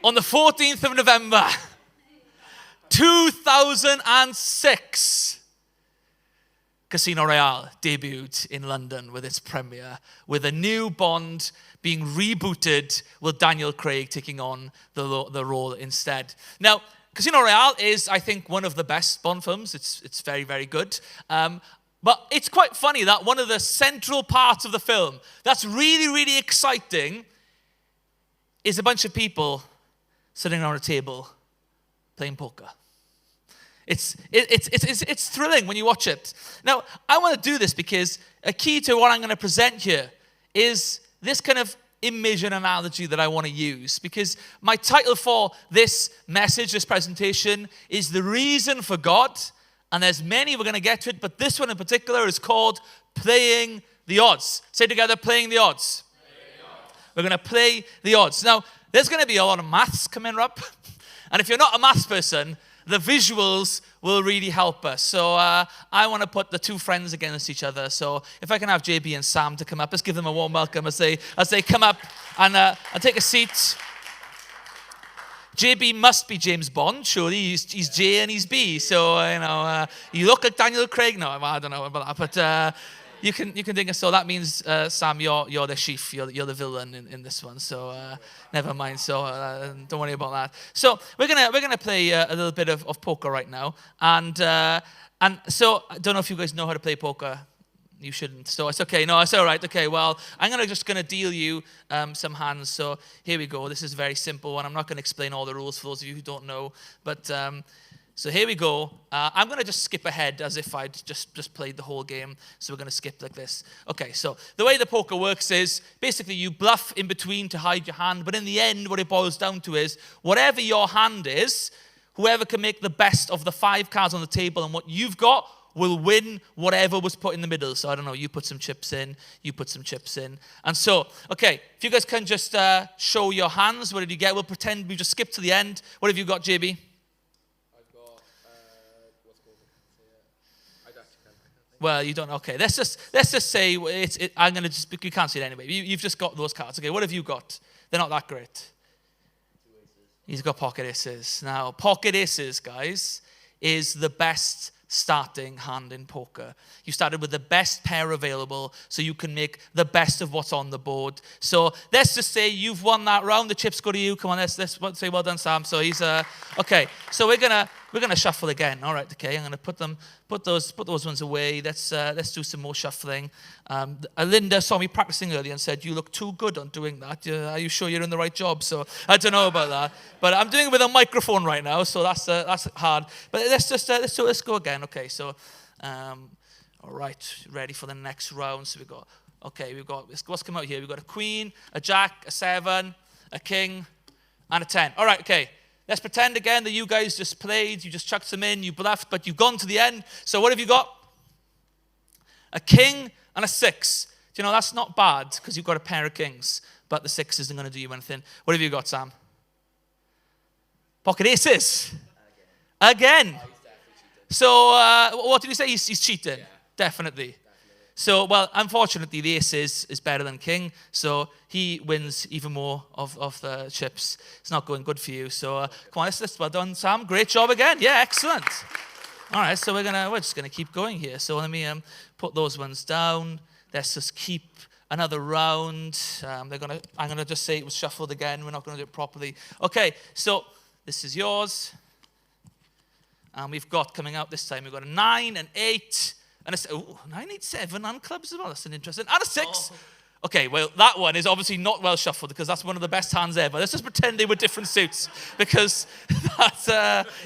on the 14th of November, 2006, Casino Royale debuted in London with its premiere, with a new Bond being rebooted with Daniel Craig taking on the role instead. Now, Casino Royale is, I think, one of the best Bond films. It's very, very good. But it's quite funny that one of the central parts of the film that's really, really exciting is a bunch of people sitting around a table playing poker. It's thrilling when you watch it. Now, I want to do this because a key to what I'm going to present here is this kind of image and analogy that I want to use, because my title for this message, this presentation, is The Reason for God. And there's many, we're going to get to it, but this one in particular is called Playing the Odds. Say together, Playing the Odds. We're going to play the odds. Now, there's going to be a lot of maths coming up. And if you're not a maths person, the visuals will really help us. So I want to put the two friends against each other. So if I can have JB and Sam to come up, let's give them a warm welcome as they come up and take a seat. JB must be James Bond, surely. He's J and he's B. So, you look like Daniel Craig. No, I don't know about that. But you can think of, so that means, Sam, you're the chief. You're the villain in this one. So never mind. So don't worry about that. So we're gonna play a little bit of poker right now. And so I don't know if you guys know how to play poker. You shouldn't. So it's okay. No, it's all right. Okay, well, I'm just going to deal you some hands. So here we go. This is a very simple one. I'm not going to explain all the rules for those of you who don't know. But so here we go. I'm going to just skip ahead as if I'd just played the whole game. So we're going to skip like this. Okay, so the way the poker works is basically you bluff in between to hide your hand. But in the end, what it boils down to is whatever your hand is, whoever can make the best of the 5 cards on the table and what you've got will win whatever was put in the middle. So I don't know, you put some chips in, you put some chips in. And so, okay, if you guys can just show your hands, what did you get? We'll pretend we just skipped to the end. What have you got, JB? I've got, what's called? I actually can't. Well, you don't, okay. Let's just say, I'm going to just, you can't see it anyway. You've just got those cards. Okay, what have you got? They're not that great. 2 aces. He's got pocket aces. Now, pocket aces, guys, is the best starting hand in poker. You started with the best pair available, so you can make the best of what's on the board. So let's just say you've won that round. The chips go to you. Come on, let's say well done, Sam. So he's okay. So we're gonna shuffle again. All right, okay. I'm gonna put those ones away. Let's do some more shuffling. Linda saw me practicing earlier and said, "You look too good on doing that. Are you sure you're in the right job?" So I don't know about that, but I'm doing it with a microphone right now, so that's hard. But let's go again. Okay, so all right, ready for the next round. So we've got what's come out here. We've got a queen, a jack, a 7, a king, and a 10. All right, okay. Let's pretend again that you guys just played, you just chucked them in, you bluffed, but you've gone to the end. So what have you got? A king and a 6. Do you know, that's not bad because you've got a pair of kings, but the 6 isn't going to do you anything. What have you got, Sam? Pocket aces. Again. So what did you say? He's cheating. Yeah. Definitely. So, well, unfortunately, the ace is better than king, so he wins even more of the chips. It's not going good for you. So, come on, let's well done, Sam. Great job again. Yeah, excellent. All right, so we're just gonna keep going here. So let me put those ones down. Let's just keep another round. I'm gonna just say it was shuffled again. We're not gonna do it properly. Okay, so this is yours, and we've got coming out this time. We've got a 9, an 8. And I said, 9, 8, 7, and clubs as well. That's an interesting. And a 6. Oh. Okay, well, that one is obviously not well shuffled because that's one of the best hands ever. Let's just pretend they were different suits because that's,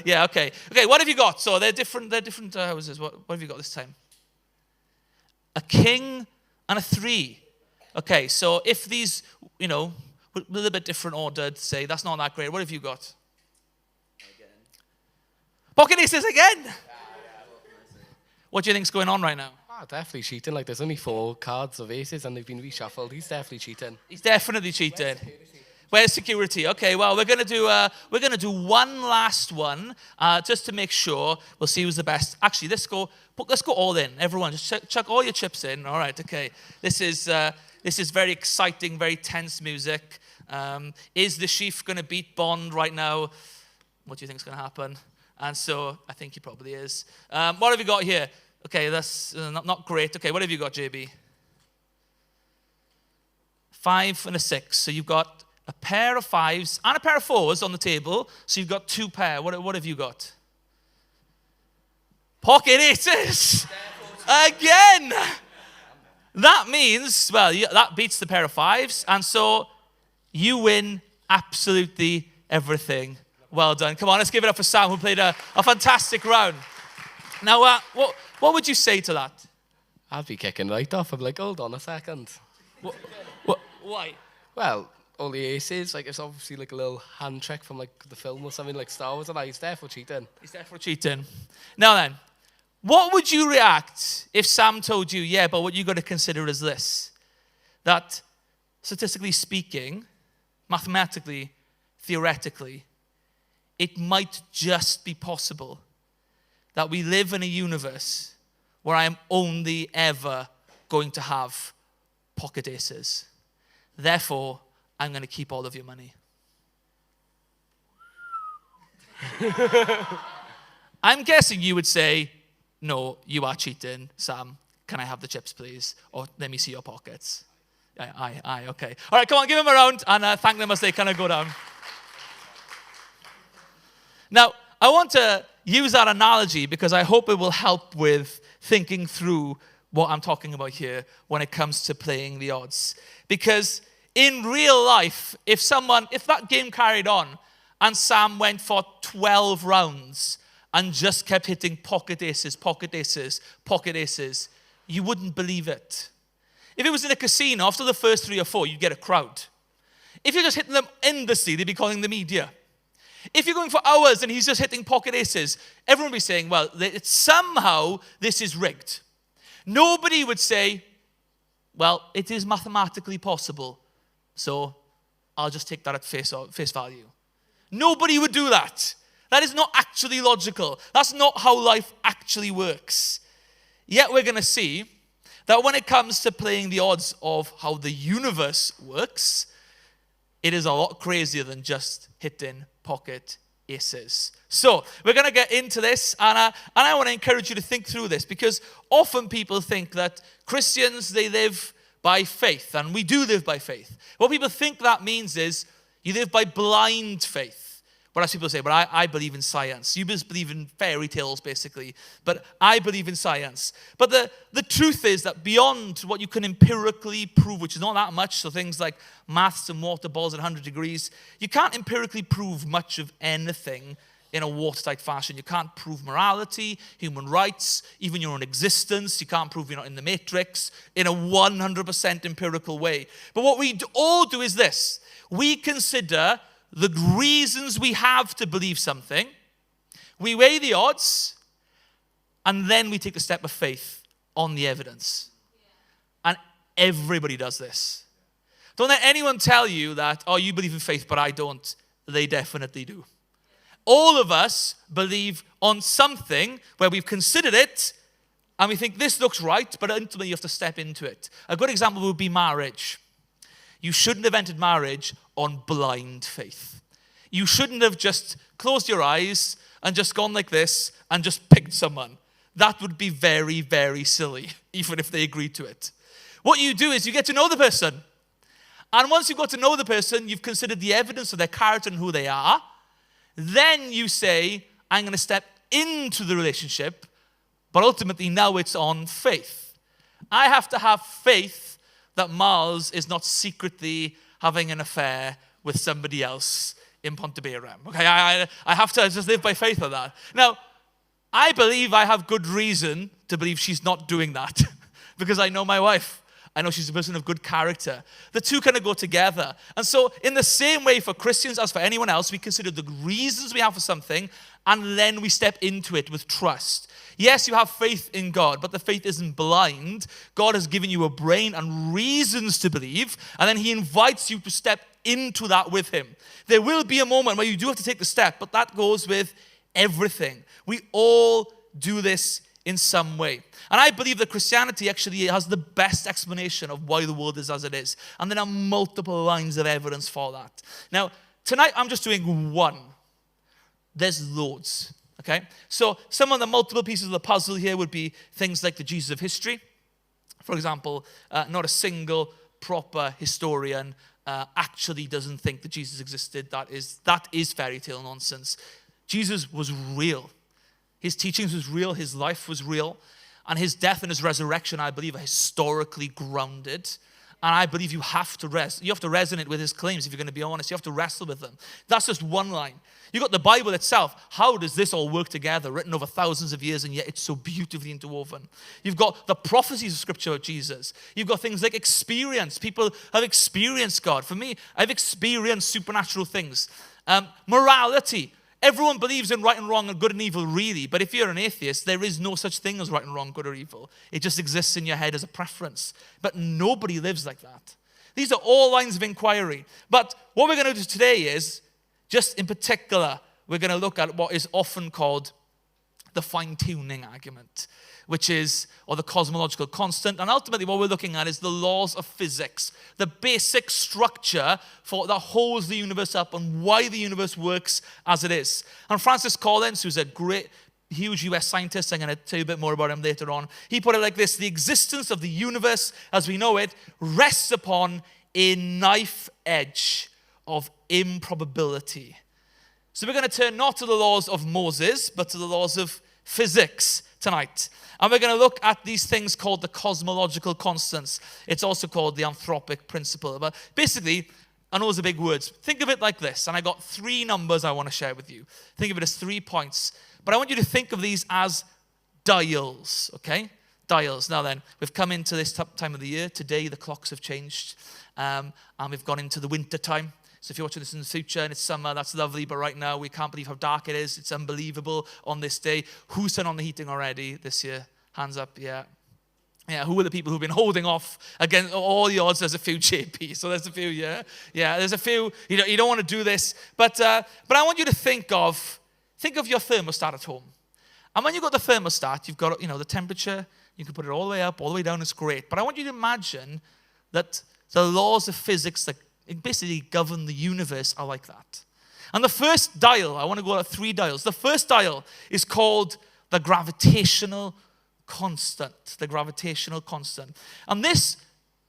yeah, okay. Okay, what have you got? So they're different houses. What have you got this time? A king and a 3. Okay, so if these, a little bit different ordered, say, that's not that great. What have you got? Again. Pocket aces again. What do you think's going on right now? Definitely cheating. Like, there's only 4 cards of aces and they've been reshuffled. He's definitely cheating. He's definitely cheating. Where's security? Okay, well, we're gonna do one last one just to make sure. We'll see who's the best. Actually, let's go all in. Everyone, just chuck all your chips in. All right, okay. This is This is very exciting, very tense music. Is the Chief going to beat Bond right now? What do you think is going to happen? And so I think he probably is. What have you got here? Okay, that's not great. Okay, what have you got, JB? 5 and a 6. So you've got a pair of 5s and a pair of 4s on the table. So you've got 2 pair. What have you got? Pocket aces. Again. That means, well, that beats the pair of 5s. And so you win absolutely everything. Well done. Come on, let's give it up for Sam, who played a fantastic round. Now, what would you say to that? I'd be kicking right off. I'm like, hold on a second. Why? Well, all the aces, like, it's obviously like a little hand trick from like the film or something like Star Wars, and he's there for cheating. He's there for cheating. Now then, what would you react if Sam told you, yeah, but what you got to consider is this, that statistically speaking, mathematically, theoretically, it might just be possible that we live in a universe where I am only ever going to have pocket aces. Therefore, I'm going to keep all of your money. I'm guessing you would say, no, you are cheating, Sam. Can I have the chips, please? Or let me see your pockets. Aye, okay. All right, come on, give them a round and thank them as they kind of go down. Now, I want to use that analogy because I hope it will help with thinking through what I'm talking about here when it comes to playing the odds. Because in real life, if that game carried on and Sam went for 12 rounds and just kept hitting pocket aces, pocket aces, pocket aces, you wouldn't believe it. If it was in a casino, after the first 3 or 4, you'd get a crowd. If you're just hitting them endlessly, they'd be calling the media. If you're going for hours and he's just hitting pocket aces, everyone would be saying, well, somehow this is rigged. Nobody would say, well, it is mathematically possible, so I'll just take that at face value. Nobody would do that. That is not actually logical. That's not how life actually works. Yet we're going to see that when it comes to playing the odds of how the universe works, it is a lot crazier than just hitting pocket aces. So we're going to get into this, and I want to encourage you to think through this, because often people think that Christians, they live by faith, and we do live by faith. What people think that means is you live by blind faith. Whereas people say, but I believe in science. You just believe in fairy tales, basically. But I believe in science. But the truth is that beyond what you can empirically prove, which is not that much, so things like maths and water balls at 100 degrees, you can't empirically prove much of anything in a watertight fashion. You can't prove morality, human rights, even your own existence. You can't prove you're not in the matrix in a 100% empirical way. But what we all do is this. We consider the reasons we have to believe something, we weigh the odds, and then we take the step of faith on the evidence. And everybody does this. Don't let anyone tell you that, oh, you believe in faith, but I don't. They definitely do. All of us believe on something where we've considered it, and we think this looks right, but ultimately you have to step into it. A good example would be marriage. You shouldn't have entered marriage on blind faith. You shouldn't have just closed your eyes and just gone like this and just picked someone. That would be very, very silly, even if they agreed to it. What you do is you get to know the person. And once you've got to know the person, you've considered the evidence of their character and who they are. Then you say, I'm going to step into the relationship, but ultimately now it's on faith. I have to have faith that Miles is not secretly having an affair with somebody else in Pontevedra. Okay, I have to just live by faith on that. Now, I believe I have good reason to believe she's not doing that because I know my wife. I know she's a person of good character. The two kind of go together. And so in the same way for Christians as for anyone else, we consider the reasons we have for something, and then we step into it with trust. Yes, you have faith in God, but the faith isn't blind. God has given you a brain and reasons to believe, and then he invites you to step into that with him. There will be a moment where you do have to take the step, but that goes with everything. We all do this in some way. And I believe that Christianity actually has the best explanation of why the world is as it is. And there are multiple lines of evidence for that. Now, tonight I'm just doing one. There's loads, okay? So some of the multiple pieces of the puzzle here would be things like the Jesus of history. For example, not a single proper historian actually doesn't think that Jesus existed. That is fairy tale nonsense. Jesus was real. His teachings was real. His life was real. And his death and his resurrection, I believe, are historically grounded. And I believe you have to resonate with his claims if you're going to be honest. You have to wrestle with them. That's just one line. You've got the Bible itself. How does this all work together? Written over thousands of years, and yet it's so beautifully interwoven. You've got the prophecies of Scripture of Jesus. You've got things like experience. People have experienced God. For me, I've experienced supernatural things. Morality. Everyone believes in right and wrong and good and evil, really. But if you're an atheist, there is no such thing as right and wrong, good or evil. It just exists in your head as a preference. But nobody lives like that. These are all lines of inquiry. But what we're going to do today is, just in particular, we're going to look at what is often called the fine-tuning argument, which is, or the cosmological constant. And ultimately what we're looking at is the laws of physics, the basic structure that holds the universe up and why the universe works as it is. And Francis Collins, who's a great, huge US scientist, I'm going to tell you a bit more about him later on, he put it like this: the existence of the universe as we know it rests upon a knife edge of improbability. So we're going to turn not to the laws of Moses, but to the laws of physics tonight. And we're going to look at these things called the cosmological constants. It's also called the anthropic principle. But basically, I know those are big words. Think of it like this. And I got 3 numbers I want to share with you. Think of it as 3 points. But I want you to think of these as dials, okay? Dials. Now then, we've come into this time of the year. Today, the clocks have changed. And we've gone into the winter time. So if you're watching this in the future and it's summer, that's lovely. But right now, we can't believe how dark it is. It's unbelievable on this day. Who's turned on the heating already this year? Hands up, yeah. Yeah, who are the people who've been holding off against all the odds? There's a few JP. So there's a few, yeah. Yeah, there's a few. You don't want to do this. But I want you to think of your thermostat at home. And when you've got the thermostat, you've got, the temperature. You can put it all the way up, all the way down. It's great. But I want you to imagine that the laws of physics that basically govern the universe are like that. And the first dial, I want to go at 3 dials. The first dial is called the gravitational constant. The gravitational constant. And this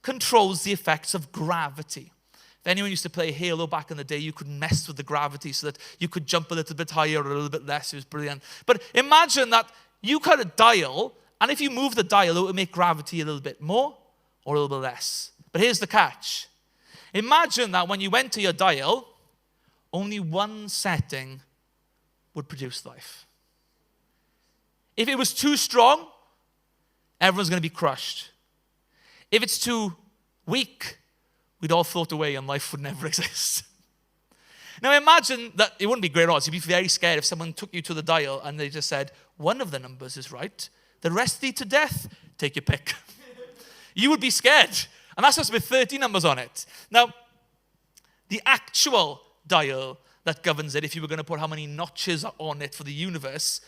controls the effects of gravity. If anyone used to play Halo back in the day, you could mess with the gravity so that you could jump a little bit higher or a little bit less. It was brilliant. But imagine that you cut a dial, and if you move the dial, it would make gravity a little bit more or a little bit less. But here's the catch. Imagine that when you went to your dial, only one setting would produce life. If it was too strong, everyone's going to be crushed. If it's too weak, we'd all float away and life would never exist. Now imagine that it wouldn't be great odds. You'd be very scared if someone took you to the dial and they just said, one of the numbers is right, the rest lead to death, take your pick. You would be scared. And that's just with 30 numbers on it. Now, the actual dial that governs it, if you were going to put how many notches are on it for the universe,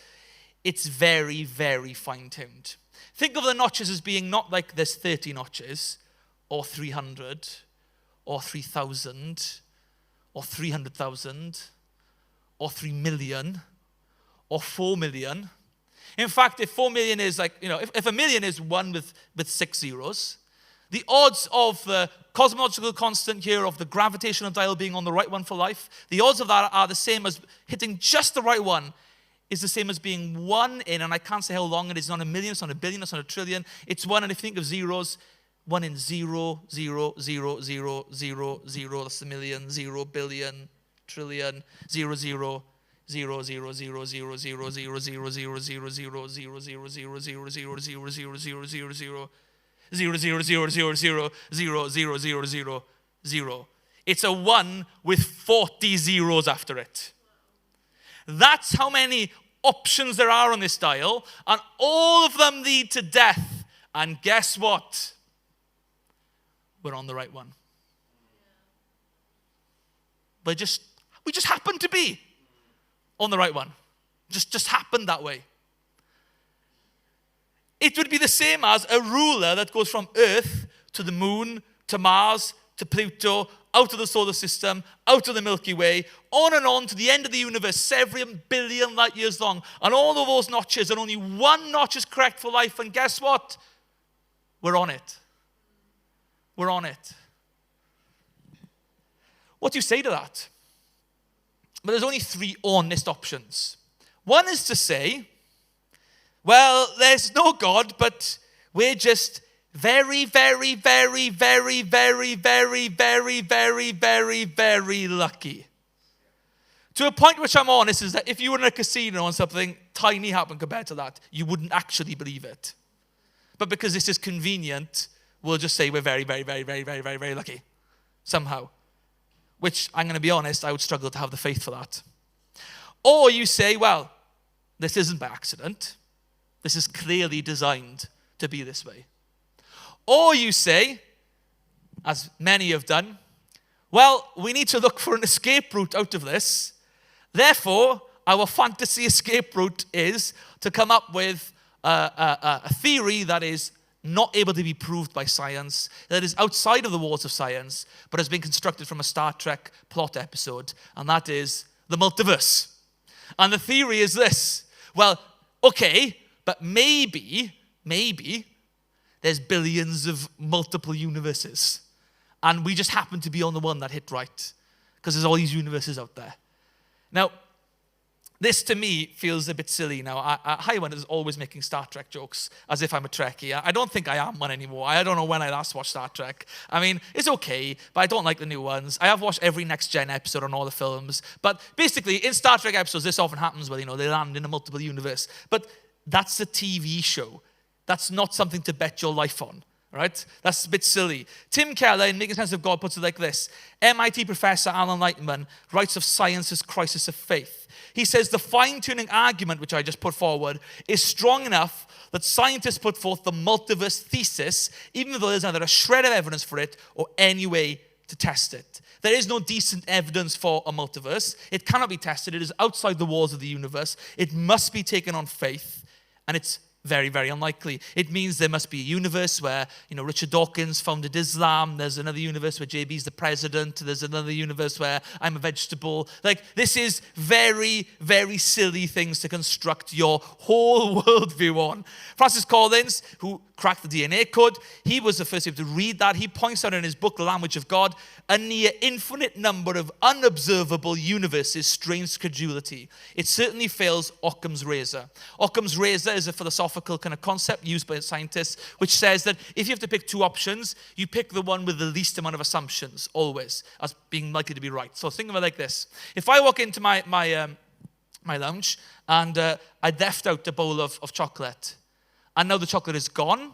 it's very, very fine-tuned. Think of the notches as being not like there's 30 notches, or 300, or 3,000, or 300,000, or 3 million, or 4 million. In fact, if 4 million is like, if a million is 1 with 6 zeros, the odds of the cosmological constant here of the gravitational dial being on the right one for life, the odds of that are the same as hitting just the right one is the same as being 1 in, and I can't say how long it is, it's not a million, it's not a billion, it's not a trillion, it's 1, and if you think of zeros, 1 in 0, 0, 0, 0, 0, 0, that's a million, 0, billion, trillion, 0, 0, 0, 0, 0, 0, 0, 0, 0, 0, 0, 0, 0, 0, 0, 0, 0, 0, 0, 0, 0, 0, 0, 0, 0, 0, 0, 0, 0, 0, 0, 0, 0. It's a 1 with 40 zeros after it. That's how many options there are on this dial, and all of them lead to death. And guess what? We're on the right one. We just happen to be on the right one. Just happened that way. It would be the same as a ruler that goes from Earth to the moon, to Mars, to Pluto, out of the solar system, out of the Milky Way, on to the end of the universe, 7 billion light years long. And all of those notches, and only one notch is correct for life. And guess what? We're on it. We're on it. What do you say to that? But there's only 3 honest options. One is to say, well, there's no God, but we're just very, very, very, very, very, very, very, very, very, very lucky. To a point which I'm honest is that if you were in a casino and something tiny happened compared to that, you wouldn't actually believe it. But because this is convenient, we'll just say we're very, very, very, very, very, very, very lucky. Somehow. Which, I'm going to be honest, I would struggle to have the faith for that. Or you say, well, this isn't by accident. This is clearly designed to be this way. Or you say, as many have done, well, we need to look for an escape route out of this. Therefore, our fantasy escape route is to come up with a theory that is not able to be proved by science, that is outside of the walls of science, but has been constructed from a Star Trek plot episode, and that is the multiverse. And the theory is this. Well, okay, but maybe there's billions of multiple universes, and we just happen to be on the one that hit right, because there's all these universes out there. Now, this to me feels a bit silly now. Hyman is always making Star Trek jokes as if I'm a Trekkie. I don't think I am one anymore. I don't know when I last watched Star Trek. I mean, it's okay, but I don't like the new ones. I have watched every Next Gen episode on all the films. But basically, in Star Trek episodes, this often happens where, they land in a multiple universe. But that's a TV show. That's not something to bet your life on. Right? That's a bit silly. Tim Keller, in Making Sense of God, puts it like this. MIT professor Alan Lightman writes of science's crisis of faith. He says the fine-tuning argument, which I just put forward, is strong enough that scientists put forth the multiverse thesis, even though there's neither a shred of evidence for it or any way to test it. There is no decent evidence for a multiverse. It cannot be tested. It is outside the walls of the universe. It must be taken on faith, and it's very, very unlikely. It means there must be a universe where, Richard Dawkins founded Islam. There's another universe where JB's the president. There's another universe where I'm a vegetable. This is very, very silly things to construct your whole worldview on. Francis Collins, who cracked the DNA code, he was the first to read that. He points out in his book, The Language of God, a near infinite number of unobservable universes strains credulity. It certainly fails Occam's razor. Occam's razor is a philosophical kind of concept used by scientists, which says that if you have to pick 2 options, you pick the one with the least amount of assumptions, always, as being likely to be right. So think of it like this. If I walk into my lounge and I left out a bowl of chocolate, and now the chocolate is gone,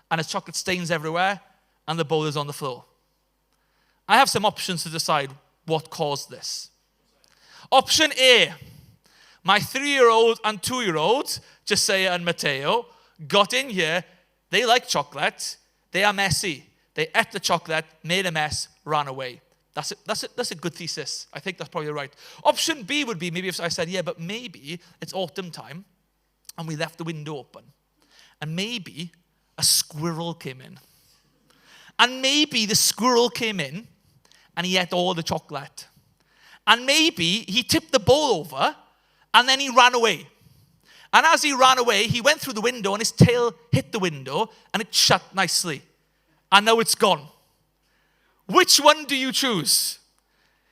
and there's chocolate stains everywhere, and the bowl is on the floor. I have some options to decide what caused this. Option A, my 3-year-old and 2-year-old, Josiah and Mateo, got in here. They like chocolate. They are messy. They ate the chocolate, made a mess, ran away. That's a good thesis. I think that's probably right. Option B would be maybe if I said, yeah, but maybe it's autumn time, and we left the window open. And maybe a squirrel came in. And maybe the squirrel came in and he ate all the chocolate. And maybe he tipped the bowl over and then he ran away. And as he ran away, he went through the window and his tail hit the window and it shut nicely. And now it's gone. Which one do you choose?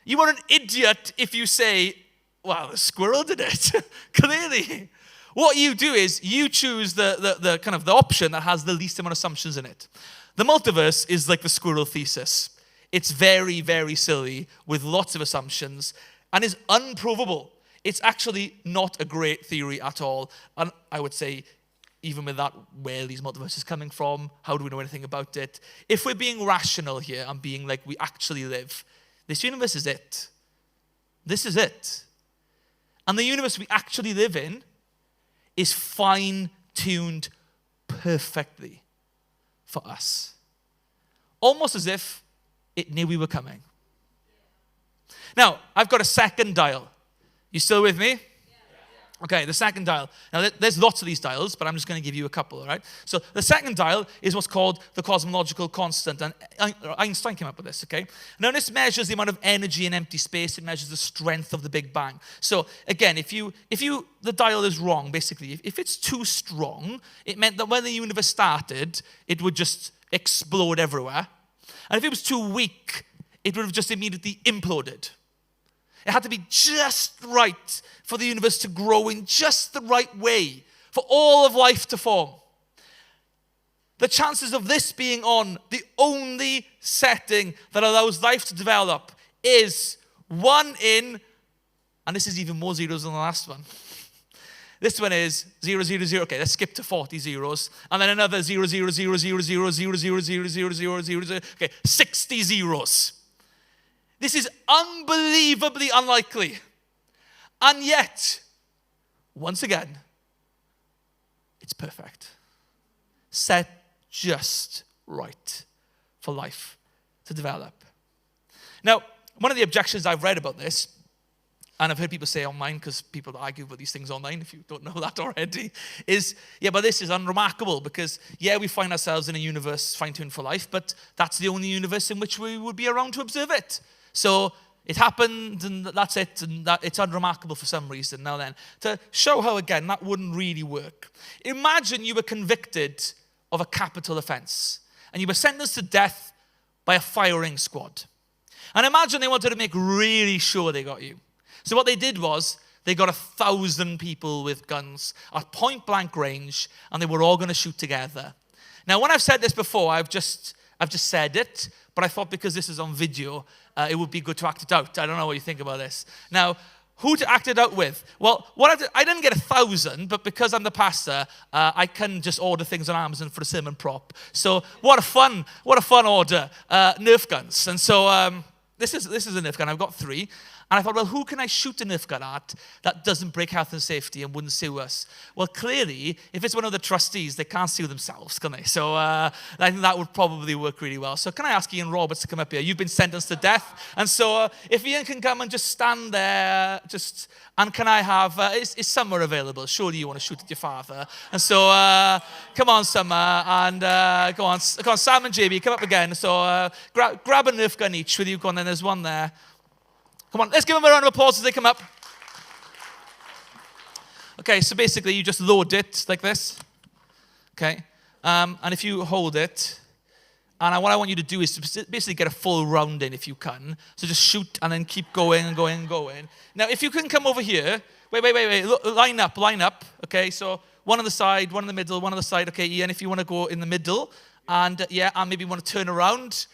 You are an idiot if you say, well, the squirrel did it. Clearly. What you do is you choose the kind of the option that has the least amount of assumptions in it. The multiverse is like the squirrel thesis. It's very, very silly with lots of assumptions and is unprovable. It's actually not a great theory at all. And I would say, even with that, where these multiverses coming from, how do we know anything about it? If we're being rational here and being like we actually live, this universe is it. This is it. And the universe we actually live in is fine-tuned perfectly for us. Almost as if it knew we were coming. Now, I've got a second dial. You still with me? Okay, the second dial. Now, there's lots of these dials, but I'm just going to give you a couple, all right? So the second dial is what's called the cosmological constant, and Einstein came up with this, okay? Now, this measures the amount of energy in empty space. It measures the strength of the Big Bang. So, again, if the dial is wrong, basically, if it's too strong, it meant that when the universe started, it would just explode everywhere. And if it was too weak, it would have just immediately imploded. It had to be just right for the universe to grow in just the right way for all of life to form. The chances of this being on the only setting that allows life to develop is 1 in, and this is even more zeros than the last one. This one is 0, 0, 0. Okay, let's skip to 40 zeros. And then another 0, 0, 0, 0, 0, 0, 0, 0, 0, 0, 0, 0, 0. Okay, 60 zeros. This is unbelievably unlikely. And yet, once again, it's perfect. Set just right for life to develop. Now, one of the objections I've read about this, and I've heard people say online, because people argue about these things online, if you don't know that already, is, yeah, but this is unremarkable, because, yeah, we find ourselves in a universe fine-tuned for life, but that's the only universe in which we would be around to observe it. So it happened, and that's it, and that it's unremarkable for some reason. Now then, to show how, again, that wouldn't really work. Imagine you were convicted of a capital offense, and you were sentenced to death by a firing squad. And imagine they wanted to make really sure they got you. So what they did was, they got 1,000 people with guns at point-blank range, and they were all going to shoot together. Now, when I've said this before, I've just said it, but I thought because this is on video, it would be good to act it out. I don't know what you think about this. Now, who to act it out with? Well, I didn't get 1,000, but because I'm the pastor, I can just order things on Amazon for a sermon prop. So what a fun order, Nerf guns. And so this is a Nerf gun. I've got 3. And I thought, well, who can I shoot a Nerf gun at that doesn't break health and safety and wouldn't sue us? Well, clearly, if it's one of the trustees, they can't sue themselves, can they? So I think that would probably work really well. So can I ask Ian Roberts to come up here? You've been sentenced to death. And so if Ian can come and just stand there, and can I have, is Summer available? Surely you want to shoot at your father. And so come on, Summer, and go on, Sam and JB, come up again. So grab a Nerf gun each with you. Go on, then there's one there. Come on, let's give them a round of applause as they come up. Okay, so basically you just load it like this. Okay, and if you hold it, and what I want you to do is to basically get a full round in if you can. So just shoot and then keep going and going and going. Now, if you can come over here, wait, look, line up. Okay, so one on the side, one in the middle, one on the side. Okay, Ian, if you want to go in the middle, and and maybe want to turn around.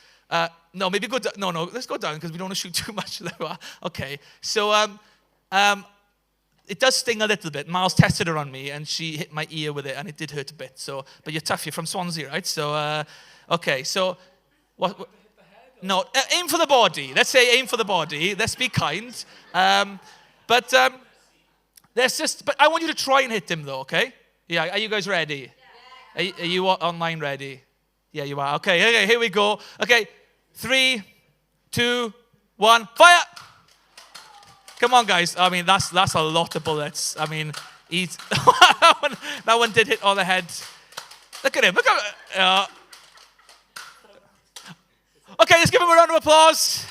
No, maybe go down. No, let's go down because we don't want to shoot too much. Okay, so it does sting a little bit. Miles tested her on me, and she hit my ear with it, and it did hurt a bit. So, but you're tough. You're from Swansea, right? So, okay. So, what? No, aim for the body. Let's say aim for the body. Let's be kind. But I want you to try and hit him, though. Okay? Yeah. Are you guys ready? Yeah. Are you online ready? Yeah, you are. Okay, here we go. Okay, 3, 2, 1, fire! Come on, guys. I mean, that's a lot of bullets. I mean, that one did hit on the head. Look at him. Okay, let's give him a round of applause.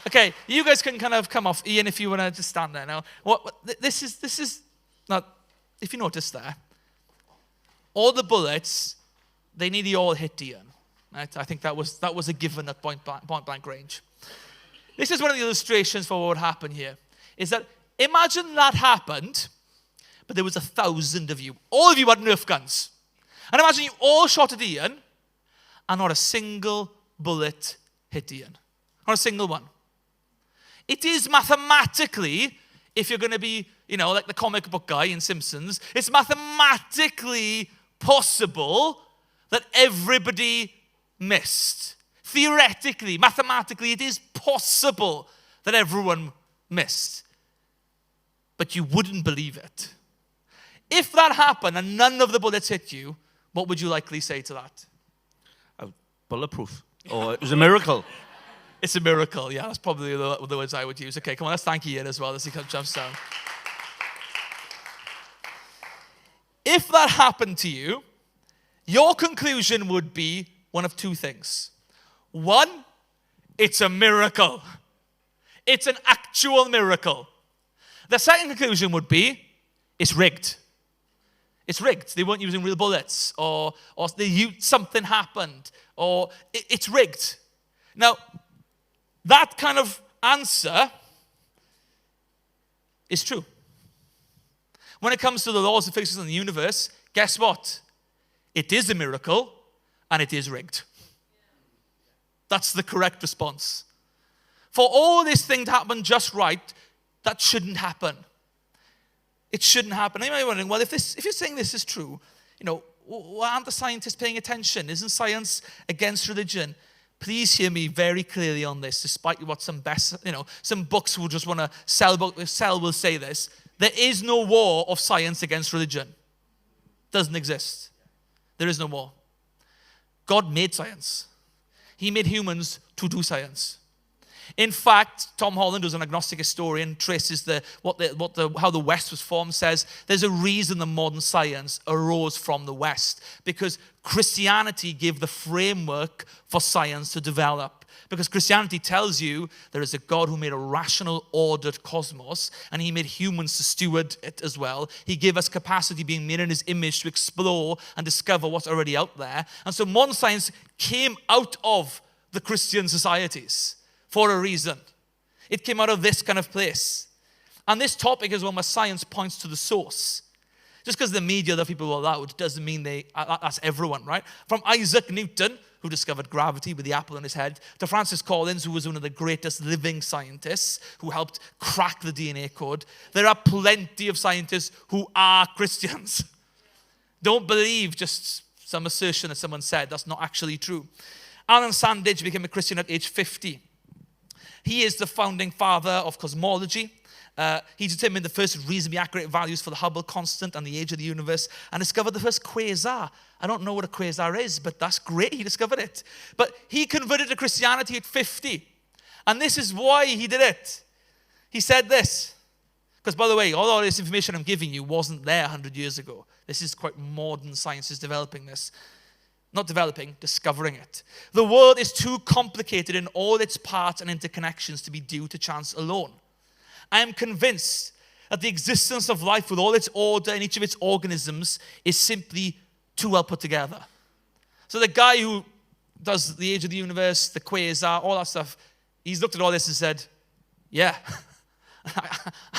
Okay, you guys can kind of come off. Ian, if you want to just stand there now. This is not. If you notice there, all the bullets. They nearly all hit Ian. Right? I think that was a given at point blank range. This is one of the illustrations for what would happen here. Is that imagine that happened, but there was 1,000 of you. All of you had Nerf guns. And imagine you all shot at Ian, and not a single bullet hit Ian. Not a single one. It is mathematically, if you're going to be, like the comic book guy in Simpsons, it's mathematically possible that everybody missed. Theoretically, mathematically, it is possible that everyone missed. But you wouldn't believe it. If that happened and none of the bullets hit you, what would you likely say to that? Oh, bulletproof. Or it was a miracle. It's a miracle, yeah. That's probably the words I would use. Okay, come on, let's thank Ian as well as he jumps down. if that happened to you, your conclusion would be one of two things. One, it's a miracle. It's an actual miracle. The second conclusion would be, it's rigged. It's rigged. They weren't using real bullets, or something happened, or it's rigged. Now, that kind of answer is true. When it comes to the laws of physics in the universe, guess what? It is a miracle, and it is rigged. That's the correct response. For all this thing to happen just right, that shouldn't happen. It shouldn't happen. You might be wondering, well, if you're saying this is true, why aren't the scientists paying attention? Isn't science against religion? Please hear me very clearly on this, despite what some books will just want to sell will say this. There is no war of science against religion. Doesn't exist. There is no war. God made science. He made humans to do science. In fact, Tom Holland, who's an agnostic historian, traces how the West was formed, says there's a reason the modern science arose from the West, because Christianity gave the framework for science to develop. Because Christianity tells you there is a God who made a rational, ordered cosmos, and he made humans to steward it as well. He gave us capacity, being made in his image, to explore and discover what's already out there. And so modern science came out of the Christian societies for a reason. It came out of this kind of place. And this topic is one where science points to the source. Just because the media, the people were allowed, doesn't mean that's everyone, right? From Isaac Newton, who discovered gravity with the apple on his head, to Francis Collins, who was one of the greatest living scientists, who helped crack the DNA code. There are plenty of scientists who are Christians. Don't believe just some assertion that someone said. That's not actually true. Alan Sandage became a Christian at age 50. He is the founding father of cosmology. He determined the first reasonably accurate values for the Hubble constant and the age of the universe, and discovered the first quasar. I don't know what a quasar is, but that's great, he discovered it. But he converted to Christianity at 50. And this is why he did it. He said this. Because, by the way, all this information I'm giving you wasn't there 100 years ago. This is quite modern science is developing this. Not developing, discovering it. The world is too complicated in all its parts and interconnections to be due to chance alone. I am convinced that the existence of life with all its order and each of its organisms is simply too well put together. So the guy who does the age of the universe, the quasar, all that stuff, he's looked at all this and said, yeah,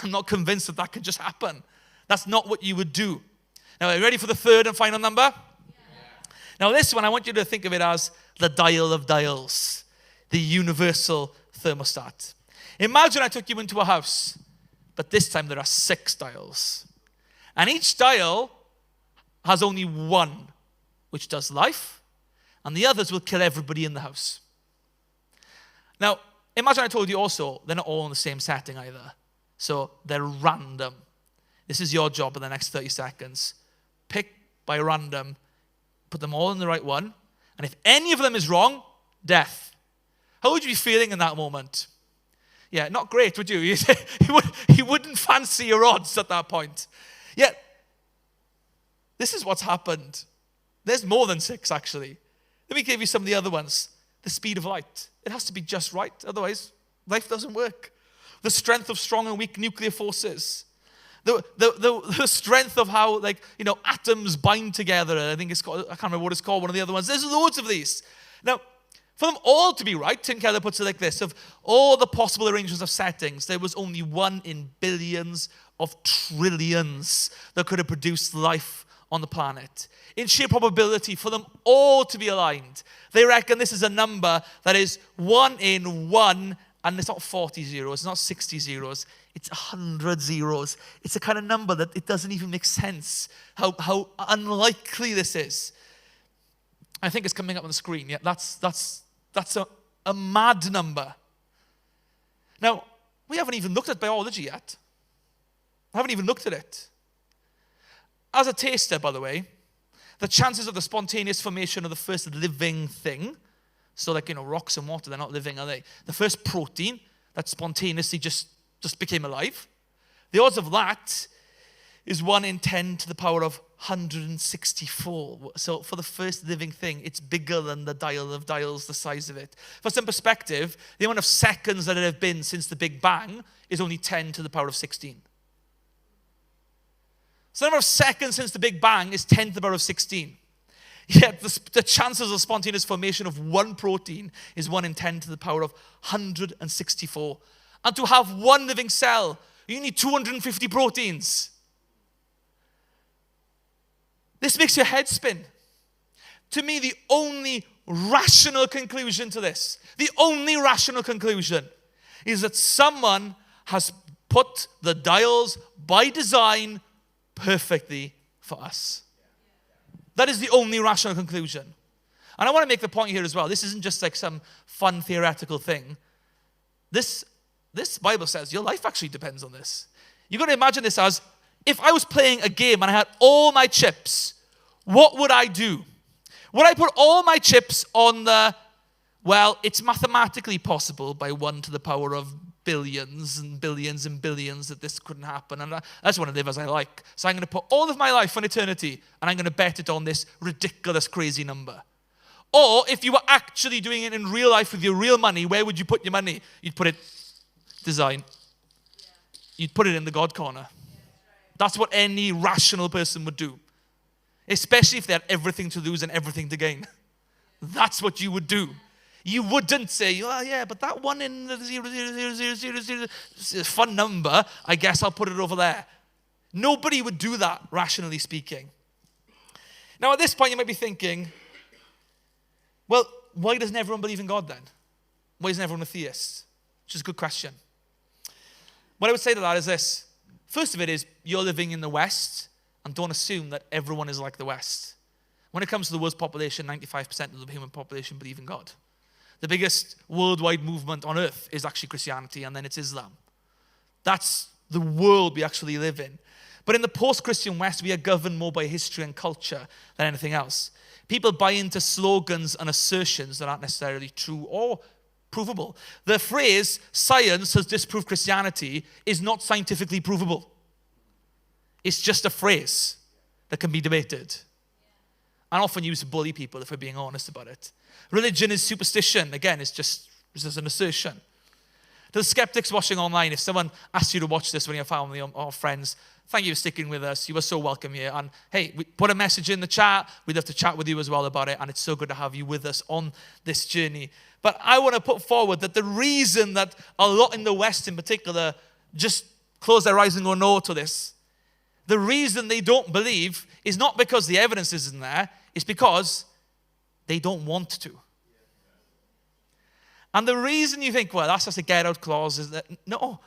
I'm not convinced that can just happen. That's not what you would do. Now, are you ready for the third and final number? Now, this one, I want you to think of it as the dial of dials, the universal thermostat. Imagine I took you into a house, but this time there are 6 dials. And each dial has only one, which does life, and the others will kill everybody in the house. Now, imagine I told you also, they're not all in the same setting either. So they're random. This is your job in the next 30 seconds. Pick by random, put them all in the right one, and if any of them is wrong, death. How would you be feeling in that moment? Yeah, not great, would you? You wouldn't fancy your odds at that point. Yet, this is what's happened. There's more than 6, actually. Let me give you some of the other ones. The speed of light. It has to be just right, otherwise life doesn't work. The strength of strong and weak nuclear forces. The strength of how, atoms bind together. I think it's called, I can't remember what it's called, one of the other ones. There's loads of these. Now, for them all to be right, Tim Keller puts it like this: of all the possible arrangements of settings, there was only 1 in billions of trillions that could have produced life on the planet. In sheer probability, for them all to be aligned, they reckon this is a number that is 1 in 1, and it's not 40 zeros, it's not 60 zeros, it's 100 zeros. It's a kind of number that it doesn't even make sense how unlikely this is. I think it's coming up on the screen. Yeah, that's a mad number. Now, we haven't even looked at biology yet. I haven't even looked at it. As a taster, by the way, the chances of the spontaneous formation of the first living thing, so rocks and water, they're not living, are they? The first protein that spontaneously just became alive, the odds of that is 1 in 10 to the power of 164. So for the first living thing, it's bigger than the dial of dials, the size of it. For some perspective, the amount of seconds that there have been since the Big Bang is only 10 to the power of 16. So the number of seconds since the Big Bang is 10 to the power of 16. Yet the chances of spontaneous formation of one protein is 1 in 10 to the power of 164. And to have one living cell, you need 250 proteins. This makes your head spin. To me, the only rational conclusion to this, the only rational conclusion is that someone has put the dials by design perfectly for us. That is the only rational conclusion. And I want to make the point here as well. This isn't just like some fun theoretical thing. This Bible says your life actually depends on this. You've got to imagine this as, if I was playing a game and I had all my chips, what would I do? Would I put all my chips on well, it's mathematically possible by 1 to the power of billions and billions and billions that this couldn't happen, and I just want to live as I like. So I'm going to put all of my life on eternity, and I'm going to bet it on this ridiculous, crazy number. Or if you were actually doing it in real life with your real money, where would you put your money? You'd put it design. You'd put it in the God corner. That's what any rational person would do. Especially if they had everything to lose and everything to gain. That's what you would do. You wouldn't say, well, yeah, but that one in the 0.00000 is a fun number. I guess I'll put it over there. Nobody would do that, rationally speaking. Now, at this point, you might be thinking, well, why doesn't everyone believe in God then? Why isn't everyone a theist? Which is a good question. What I would say to that is this. First of it is, you're living in the West, and don't assume that everyone is like the West. When it comes to the world's population, 95% of the human population believe in God. The biggest worldwide movement on earth is actually Christianity, and then it's Islam. That's the world we actually live in. But in the post-Christian West, we are governed more by history and culture than anything else. People buy into slogans and assertions that aren't necessarily true or provable. The phrase, science has disproved Christianity, is not scientifically provable. It's just a phrase that can be debated. And often used to bully people, if we're being honest about it. Religion is superstition. Again, it's just an assertion. To the skeptics watching online, if someone asks you to watch this with your family or friends, thank you for sticking with us. You are so welcome here. And hey, we put a message in the chat. We'd love to chat with you as well about it. And it's so good to have you with us on this journey. But I want to put forward that the reason that a lot in the West in particular just close their eyes and go no to this, the reason they don't believe is not because the evidence isn't there, it's because they don't want to. And the reason you think, well, that's just a get-out clause, is that, no,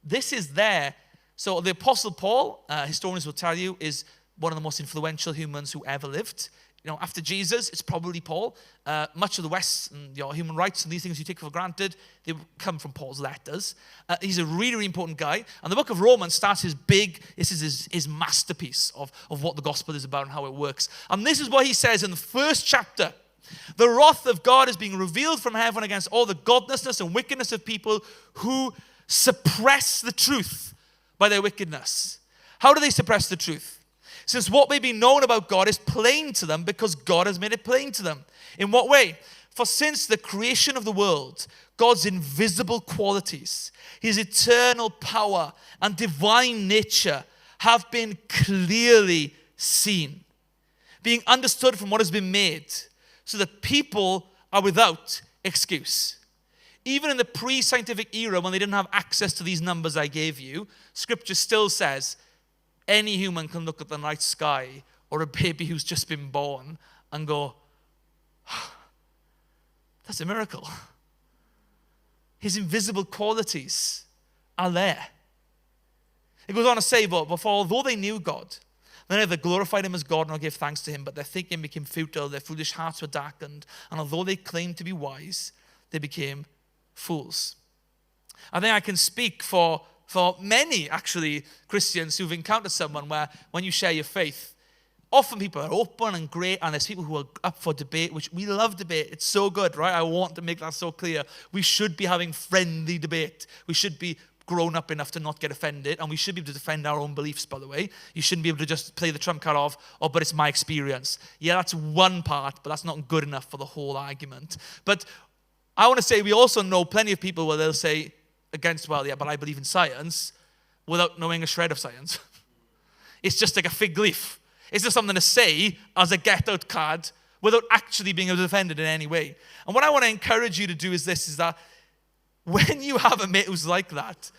this is there. So the Apostle Paul, historians will tell you, is one of the most influential humans who ever lived. You know, after Jesus, it's probably Paul. Much of the West and human rights and these things you take for granted, they come from Paul's letters. He's a really, really important guy. And the book of Romans starts this is his masterpiece of what the gospel is about and how it works. And this is what he says in the first chapter. The wrath of God is being revealed from heaven against all the godlessness and wickedness of people who suppress the truth by their wickedness. How do they suppress the truth? Since what may be known about God is plain to them because God has made it plain to them. In what way? For since the creation of the world, God's invisible qualities, his eternal power and divine nature have been clearly seen, being understood from what has been made, so that people are without excuse. Even in the pre-scientific era, when they didn't have access to these numbers I gave you, Scripture still says, any human can look at the night sky or a baby who's just been born and go, that's a miracle. His invisible qualities are there. It goes on to say, but although they knew God, they neither glorified him as God nor gave thanks to him, but their thinking became futile, their foolish hearts were darkened, and although they claimed to be wise, they became fools. I think I can speak for many, actually, Christians who've encountered someone where when you share your faith, often people are open and great, and there's people who are up for debate, which we love debate. It's so good, right? I want to make that so clear. We should be having friendly debate. We should be grown up enough to not get offended, and we should be able to defend our own beliefs, by the way. You shouldn't be able to just play the trump card of, oh, but it's my experience. Yeah, that's one part, but that's not good enough for the whole argument. But I want to say we also know plenty of people where they'll say against, well, yeah, but I believe in science, without knowing a shred of science. It's just like a fig leaf. It's just something to say as a get-out card without actually being able to defend it in any way. And what I want to encourage you to do is this, is that when you have a mate who's like that,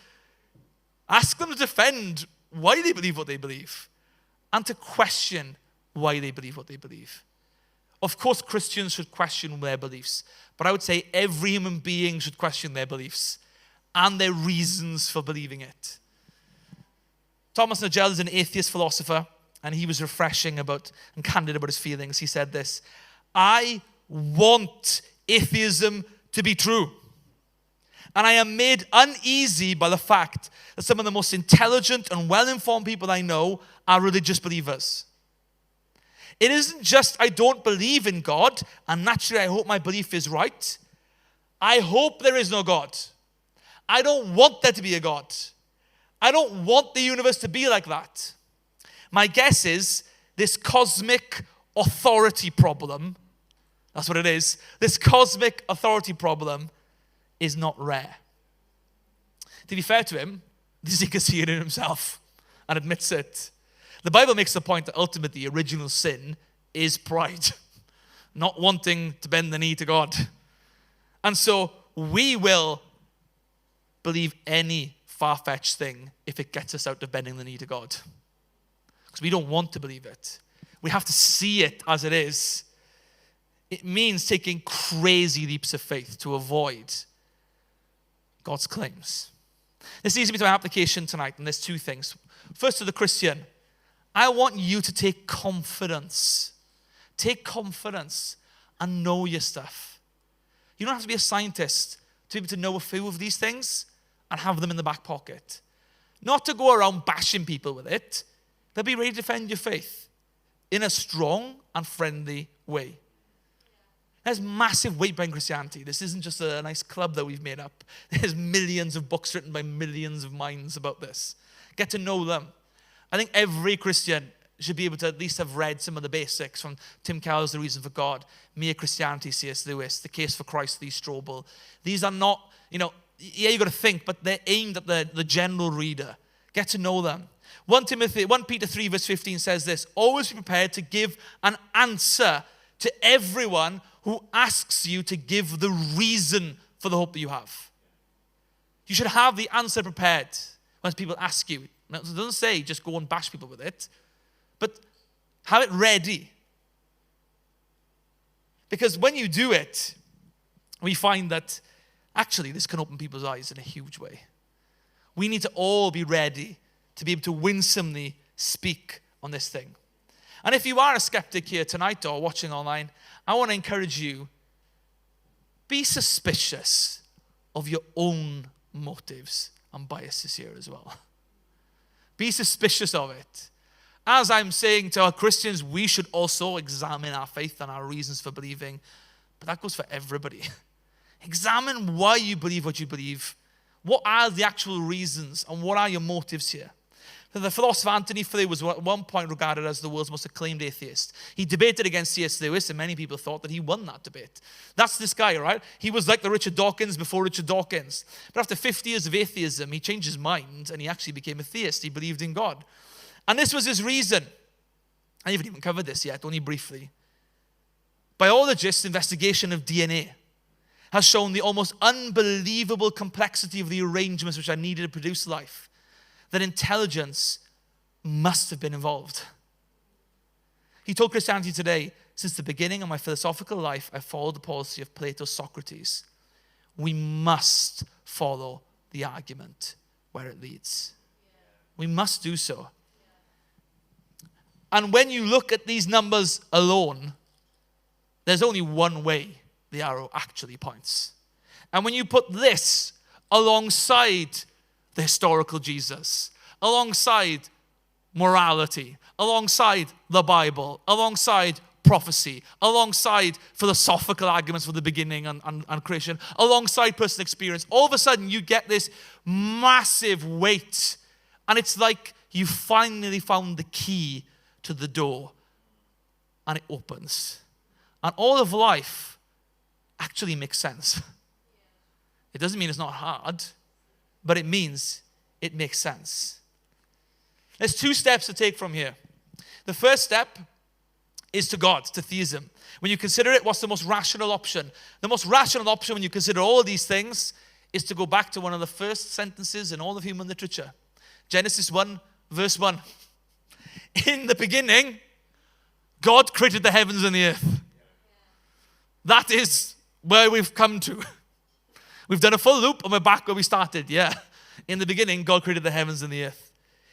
ask them to defend why they believe what they believe and to question why they believe what they believe. Of course, Christians should question their beliefs, but I would say every human being should question their beliefs and their reasons for believing it. Thomas Nagel is an atheist philosopher, and he was refreshing about and candid about his feelings. He said this: I want atheism to be true. And I am made uneasy by the fact that some of the most intelligent and well-informed people I know are religious believers. It isn't just I don't believe in God, and naturally I hope my belief is right. I hope there is no God. I don't want there to be a God. I don't want the universe to be like that. My guess is this cosmic authority problem, that's what it is, this cosmic authority problem is not rare. To be fair to him, he can see it in himself and admits it. The Bible makes the point that ultimately original sin is pride, not wanting to bend the knee to God. And so we will believe any far-fetched thing if it gets us out of bending the knee to God. Because we don't want to believe it. We have to see it as it is. It means taking crazy leaps of faith to avoid God's claims. This leads me to my application tonight, and there's two things. First, to the Christian, I want you to take confidence. Take confidence and know your stuff. You don't have to be a scientist to be able to know a few of these things and have them in the back pocket. Not to go around bashing people with it, but be ready to defend your faith in a strong and friendly way. There's massive weight behind Christianity. This isn't just a nice club that we've made up. There's millions of books written by millions of minds about this. Get to know them. I think every Christian should be able to at least have read some of the basics from Tim Keller's The Reason for God, Mere Christianity, C.S. Lewis, The Case for Christ, Lee Strobel. These are not, yeah, you've got to think, but they're aimed at the general reader. Get to know them. 1 Peter 3 verse 15 says this: always be prepared to give an answer to everyone who asks you to give the reason for the hope that you have. You should have the answer prepared when people ask you. Now, it doesn't say just go and bash people with it, but have it ready. Because when you do it, we find that actually this can open people's eyes in a huge way. We need to all be ready to be able to winsomely speak on this thing. And if you are a skeptic here tonight or watching online, I want to encourage you, be suspicious of your own motives and biases here as well. Be suspicious of it. As I'm saying to our Christians, we should also examine our faith and our reasons for believing, but that goes for everybody. Examine why you believe what you believe. What are the actual reasons and what are your motives here? The philosopher Anthony Flew was at one point regarded as the world's most acclaimed atheist. He debated against C.S. Lewis, and many people thought that he won that debate. That's this guy, right? He was like the Richard Dawkins before Richard Dawkins. But after 50 years of atheism, he changed his mind, and he actually became a theist. He believed in God. And this was his reason. I haven't even covered this yet, only briefly. Biologists' investigation of DNA has shown the almost unbelievable complexity of the arrangements which are needed to produce life. That intelligence must have been involved. He told Christianity Today, since the beginning of my philosophical life, I followed the policy of Plato's Socrates. We must follow the argument where it leads. We must do so. And when you look at these numbers alone, there's only one way the arrow actually points. And when you put this alongside the historical Jesus, alongside morality, alongside the Bible, alongside prophecy, alongside philosophical arguments for the beginning and creation, alongside personal experience. All of a sudden, you get this massive weight, and it's like you finally found the key to the door, and it opens. And all of life actually makes sense. It doesn't mean it's not hard, but it means it makes sense. There's 2 steps to take from here. The first step is to God, to theism. When you consider it, what's the most rational option? The most rational option when you consider all of these things is to go back to one of the first sentences in all of human literature. Genesis 1, verse 1. In the beginning, God created the heavens and the earth. That is where we've come to. We've done a full loop and we're back where we started. Yeah. In the beginning, God created the heavens and the earth.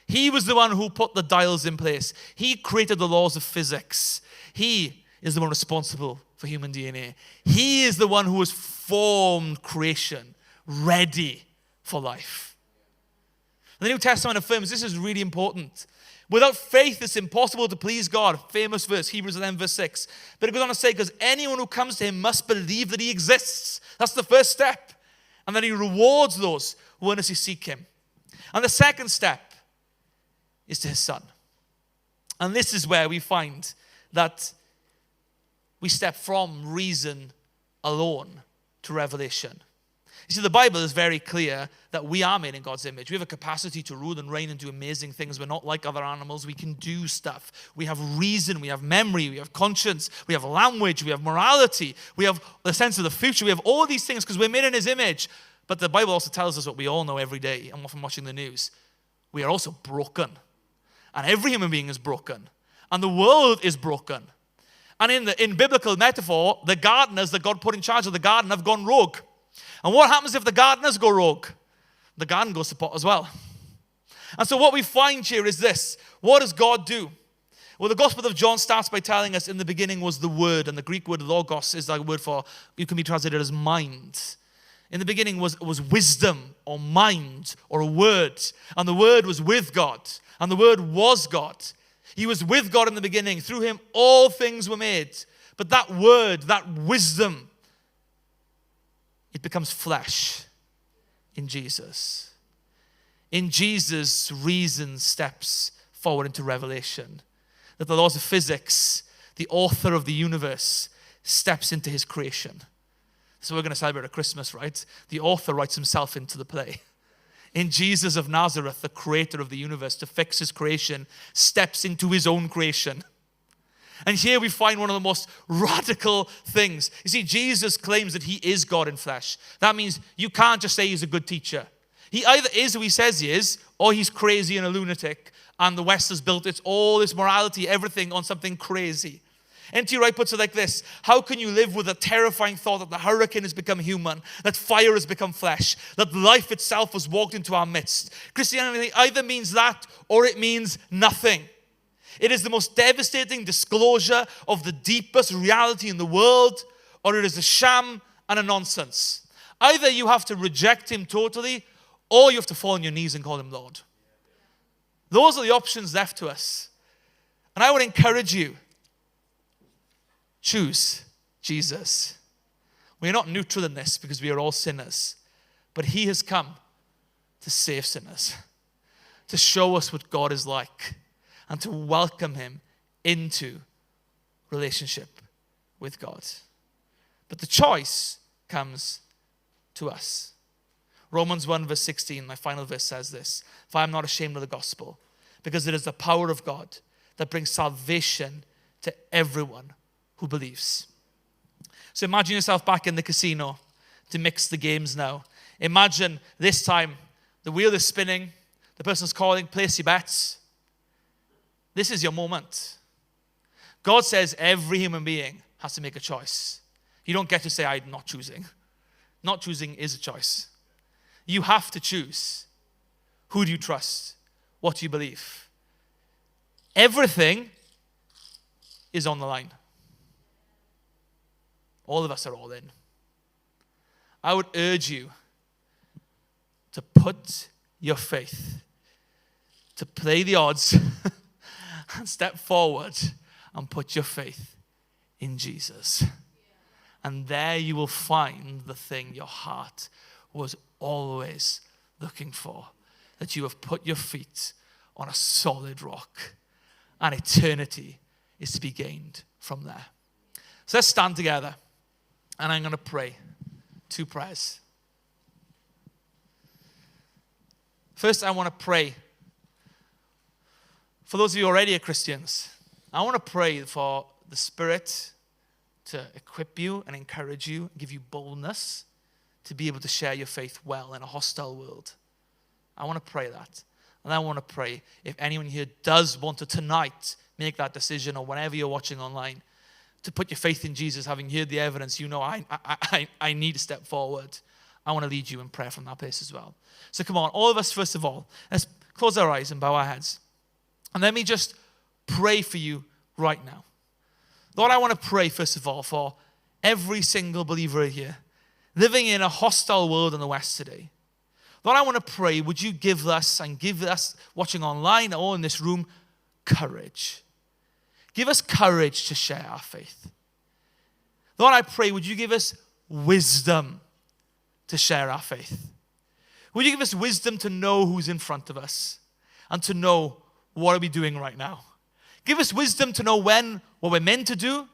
He was the one who put the dials in place. He created the laws of physics. He is the one responsible for human DNA. He is the one who has formed creation, ready for life. The New Testament affirms this is really important. Without faith, it's impossible to please God. Famous verse, Hebrews 11, verse 6. But it goes on to say, because anyone who comes to him must believe that he exists. That's the first step. And then he rewards those who earnestly seek him. And the second step is to his Son. And this is where we find that we step from reason alone to revelation. You see, the Bible is very clear that we are made in God's image. We have a capacity to rule and reign and do amazing things. We're not like other animals. We can do stuff. We have reason, we have memory, we have conscience, we have language, we have morality, we have the sense of the future. We have all these things because we're made in his image. But the Bible also tells us what we all know every day and from watching the news. We are also broken. And every human being is broken. And the world is broken. And in biblical metaphor, the gardeners that God put in charge of the garden have gone rogue. And what happens if the gardeners go rogue? The garden goes to pot as well. And so what we find here is this. What does God do? Well, the Gospel of John starts by telling us in the beginning was the Word. And the Greek word logos is that word for, it can be translated as mind. In the beginning was wisdom or mind or a word. And the Word was with God. And the Word was God. He was with God in the beginning. Through him, all things were made. But that word, that wisdom, it becomes flesh in Jesus. In Jesus, reason steps forward into revelation. That the laws of physics, the author of the universe, steps into his creation. So we're going to celebrate at Christmas, right? The author writes himself into the play. In Jesus of Nazareth, the creator of the universe, to fix his creation, steps into his own creation. And here we find one of the most radical things. You see, Jesus claims that he is God in flesh. That means you can't just say he's a good teacher. He either is who he says he is, or he's crazy and a lunatic, and the West has built all this morality, everything on something crazy. N.T. Wright puts it like this: how can you live with a terrifying thought that the hurricane has become human, that fire has become flesh, that life itself has walked into our midst? Christianity either means that or it means nothing. It is the most devastating disclosure of the deepest reality in the world, or it is a sham and a nonsense. Either you have to reject him totally, or you have to fall on your knees and call him Lord. Those are the options left to us. And I would encourage you, choose Jesus. We are not neutral in this because we are all sinners. But he has come to save sinners, to show us what God is like, and to welcome him into relationship with God. But the choice comes to us. Romans 1 verse 16, my final verse says this: for I am not ashamed of the gospel, because it is the power of God that brings salvation to everyone who believes. So imagine yourself back in the casino to mix the games now. Imagine this time the wheel is spinning, the person's calling, place your bets. This is your moment. God says every human being has to make a choice. You don't get to say, I'm not choosing. Not choosing is a choice. You have to choose. Who do you trust? What do you believe? Everything is on the line. All of us are all in. I would urge you to put your faith, to play the odds, and step forward and put your faith in Jesus. And there you will find the thing your heart was always looking for. That you have put your feet on a solid rock. And eternity is to be gained from there. So let's stand together. And I'm going to pray 2 prayers. First, I want to pray for those of you who already are Christians. I want to pray for the Spirit to equip you and encourage you, give you boldness to be able to share your faith well in a hostile world. I want to pray that. And I want to pray if anyone here does want to tonight make that decision, or whenever you're watching online, to put your faith in Jesus, having heard the evidence, you know, I need to step forward. I want to lead you in prayer from that place as well. So come on, all of us, first of all, let's close our eyes and bow our heads. And let me just pray for you right now. Lord, I want to pray, first of all, for every single believer here living in a hostile world in the West today. Lord, I want to pray, would you give us and give us, watching online or in this room, courage. Give us courage to share our faith. Lord, I pray, would you give us wisdom to share our faith? Would you give us wisdom to know who's in front of us and to know what are we doing right now? Give us wisdom to know when what we're meant to do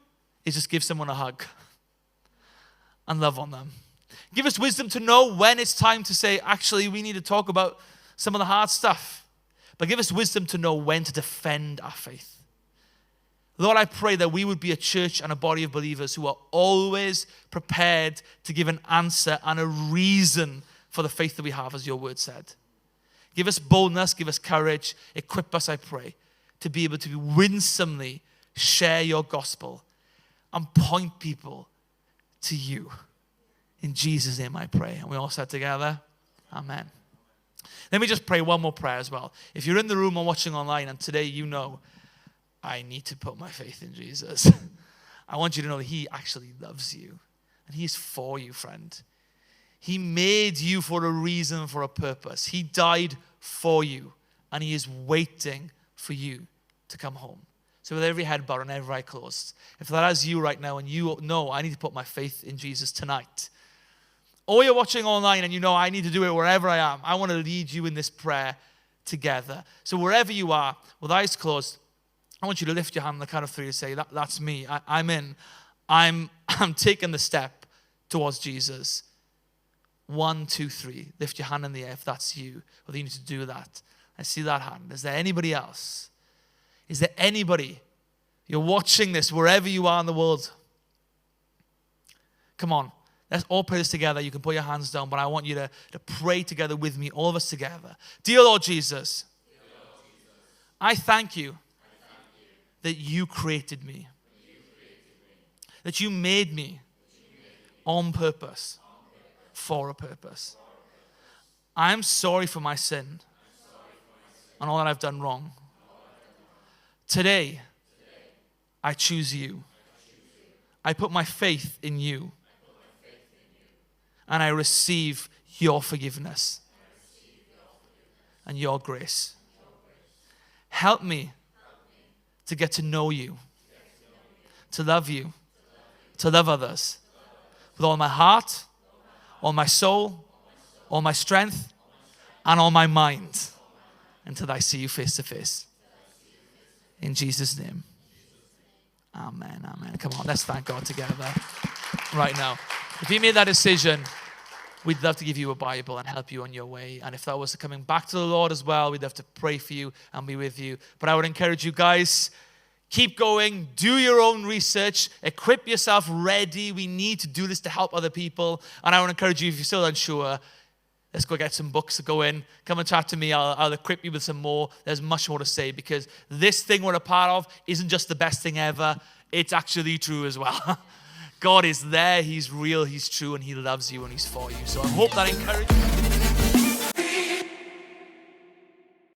is just give someone a hug and love on them. Give us wisdom to know when it's time to say, actually, we need to talk about some of the hard stuff. But give us wisdom to know when to defend our faith. Lord, I pray that we would be a church and a body of believers who are always prepared to give an answer and a reason for the faith that we have, as your word said. Give us boldness, give us courage, equip us, I pray, to be able to winsomely share your gospel and point people to you. In Jesus' name I pray. And we all said together, amen. Let me just pray one more prayer as well. If you're in the room or watching online and today you know, I need to put my faith in Jesus. I want you to know that he actually loves you. And he is for you, friend. He made you for a reason, for a purpose. He died for you. And he is waiting for you to come home. So with every head bowed and every eye closed, if that is you right now and you know I need to put my faith in Jesus tonight, or you're watching online and you know I need to do it wherever I am, I want to lead you in this prayer together. So wherever you are, with eyes closed, I want you to lift your hand on the count of 3 to say, that's me. I'm in. I'm taking the step towards Jesus. 1, 2, 3. Lift your hand in the air if that's you. Whether you need to do that. I see that hand. Is there anybody else? Is there anybody? You're watching this wherever you are in the world. Come on. Let's all pray this together. You can put your hands down, but I want you to pray together with me, all of us together. Dear Lord Jesus, I thank you that you created me. That you made me on purpose, for a purpose. I'm sorry for my sin and all that I've done wrong. Today, I choose you. I put my faith in you. And I receive your forgiveness and your grace. Help me to get to know you, to love you, to love others with all my heart, all my soul, all my strength, and all my mind, until I see you face to face. In Jesus' name. Amen, amen. Come on, let's thank God together right now. If you made that decision, we'd love to give you a Bible and help you on your way. And if that was coming back to the Lord as well, we'd love to pray for you and be with you. But I would encourage you guys, keep going, do your own research, equip yourself ready. We need to do this to help other people. And I would encourage you, if you're still unsure, let's go get some books to go in. Come and chat to me. I'll equip you with some more. There's much more to say, because this thing we're a part of isn't just the best thing ever. It's actually true as well. God is there. He's real. He's true. And he loves you and he's for you. So I hope that encourages you.